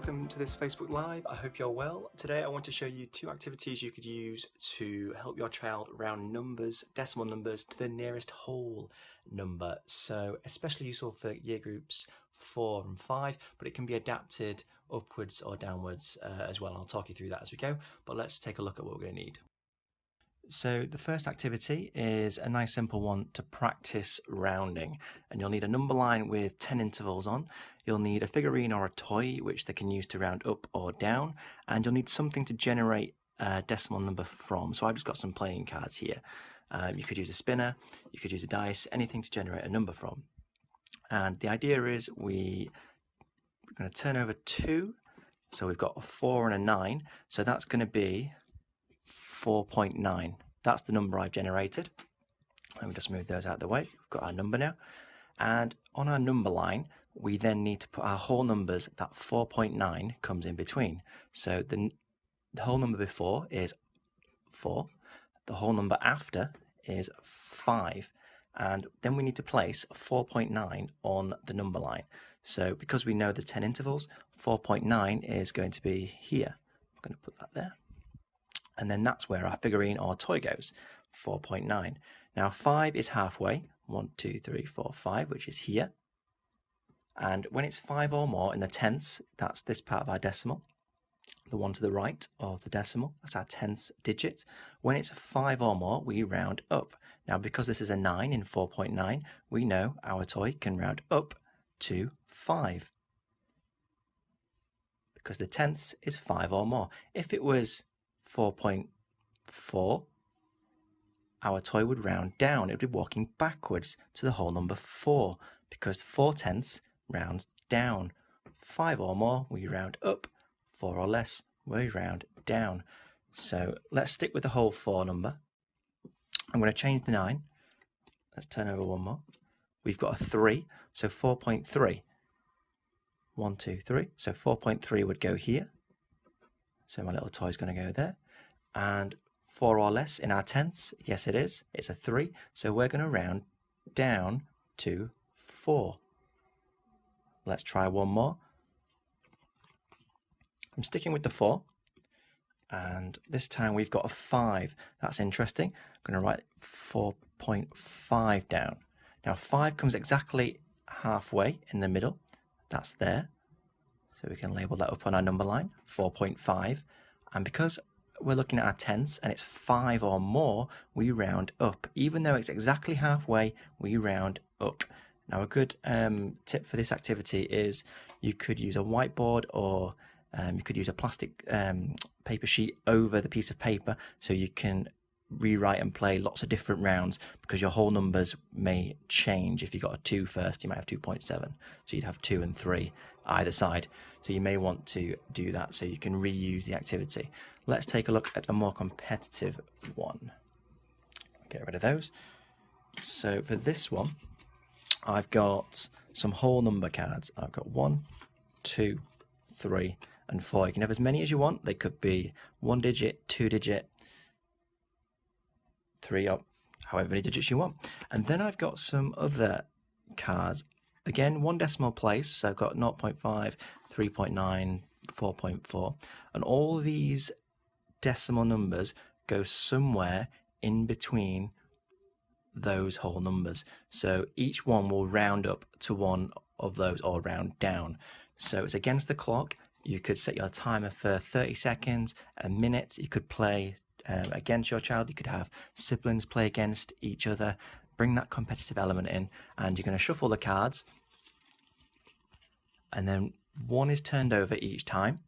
welcome to this Facebook Live. I hope you're well. Today I want to show you two activities you could use to help your child round numbers, decimal numbers, to the nearest whole number. So especially useful for year groups 4 and 5, but it can be adapted upwards or downwards as well. I'll talk you through that as we go, but let's take a look at what we're going to need. So the first activity is a nice simple one to practice rounding, and you'll need a number line with 10 intervals on. You'll need a figurine or a toy which they can use to round up or down, and you'll need something to generate a decimal number from. So I've just got some playing cards here. You could use a spinner, you could use a dice, anything to generate a number from. And the idea is we're going to turn over 2, so we've got a 4 and a 9, so that's going to be 4.9. That's the number I've generated. Let me just move those out of the way. We've got our number now. And on our number line, we then need to put our whole numbers that 4.9 comes in between. So the whole number before is 4. The whole number after is 5. And then we need to place 4.9 on the number line. So because we know the 10 intervals, 4.9 is going to be here. I'm going to put that there. And then that's where our figurine or toy goes, 4.9. Now 5 is halfway, 1, 2, 3, 4, 5, which is here. And when it's 5 or more in the tenths, that's this part of our decimal. The one to the right of the decimal, that's our tenths digit. When it's 5 or more, we round up. Now because this is a 9 in 4.9, we know our toy can round up to 5. Because the tenths is 5 or more. If it was 4.4, our toy would round down. It would be walking backwards to the whole number 4, because 4 tenths rounds down. 5 or more, we round up. 4 or less, we round down. So let's stick with the whole 4 number. I'm going to change the 9. Let's turn over one more. We've got a 3, so 4.3. 1, 2, 3. So 4.3 would go here. So my little toy is going to go there. And 4 or less in our tenths, yes it is, it's a 3, so we're going to round down to 4. Let's try one more. I'm sticking with the 4, and this time we've got a 5. That's interesting. I'm going to write 4.5 down. Now 5 comes exactly halfway in the middle, that's there, so we can label that up on our number line, 4.5, and because we're looking at our tenths and it's 5 or more, we round up. Even though it's exactly halfway, we round up. Now a good tip for this activity is you could use a whiteboard, or you could use a plastic paper sheet over the piece of paper, so you can rewrite and play lots of different rounds, because your whole numbers may change. If you got a 2 first, you might have 2.7, so you'd have 2 and 3 either side. So you may want to do that so you can reuse the activity. Let's take a look at a more competitive one. Get rid of those. So for this one, I've got some whole number cards. I've got 1, 2, 3 and 4. You can have as many as you want. They could be 1 digit, 2 digit, 3 up, however many digits you want. And then I've got some other cards. Again, 1 decimal place. So I've got 0.5, 3.9, 4.4. And all these decimal numbers go somewhere in between those whole numbers. So each one will round up to one of those, or round down. So it's against the clock. You could set your timer for 30 seconds, a minute. You could play against your child. You could have siblings play against each other. Bring that competitive element in, and you're going to shuffle the cards, and then 1 is turned over each time.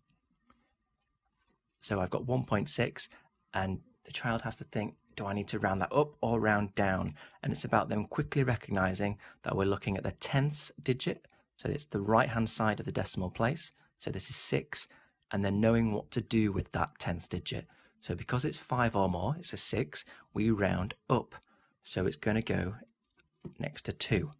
So I've got 1.6, and the child has to think, do I need to round that up or round down? And it's about them quickly recognizing that we're looking at the tenths digit, so it's the right hand side of the decimal place. So this is 6, and then knowing what to do with that tenth digit. So because it's 5 or more, it's a 6, we round up. So it's going to go next to 2.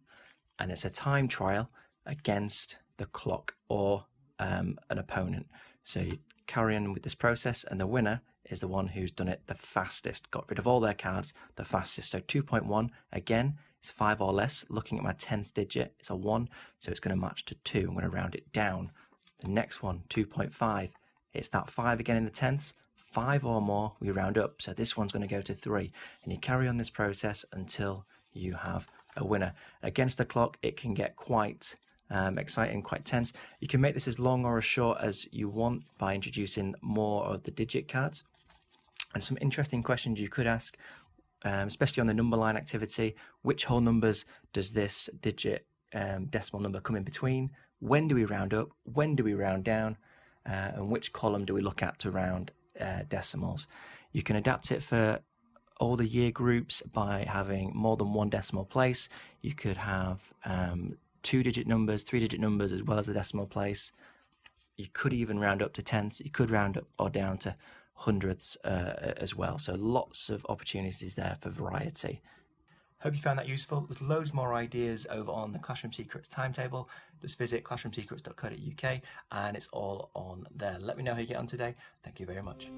And it's a time trial against the clock or an opponent. So you carry on with this process, and the winner is the one who's done it the fastest, got rid of all their cards the fastest. So 2.1, again, is 5 or less. Looking at my 10th digit, it's a 1, so it's going to match to 2. I'm going to round it down The next one, 2.5, it's that 5 again in the tenths. 5 or more, we round up. So this one's going to go to 3. And you carry on this process until you have a winner. Against the clock, it can get quite exciting, quite tense. You can make this as long or as short as you want by introducing more of the digit cards. And some interesting questions you could ask, especially on the number line activity. Which whole numbers does this digit decimal number come in between? When do we round up? When do we round down? And which column do we look at to round decimals? You can adapt it for all the year groups by having more than one decimal place. You could have 2-digit numbers, 3-digit numbers, as well as the decimal place. You could even round up to tenths. You could round up or down to hundredths as well. So lots of opportunities there for variety. Hope you found that useful. There's loads more ideas over on the Classroom Secrets timetable. Just visit classroomsecrets.co.uk and it's all on there. Let me know how you get on today. Thank you very much.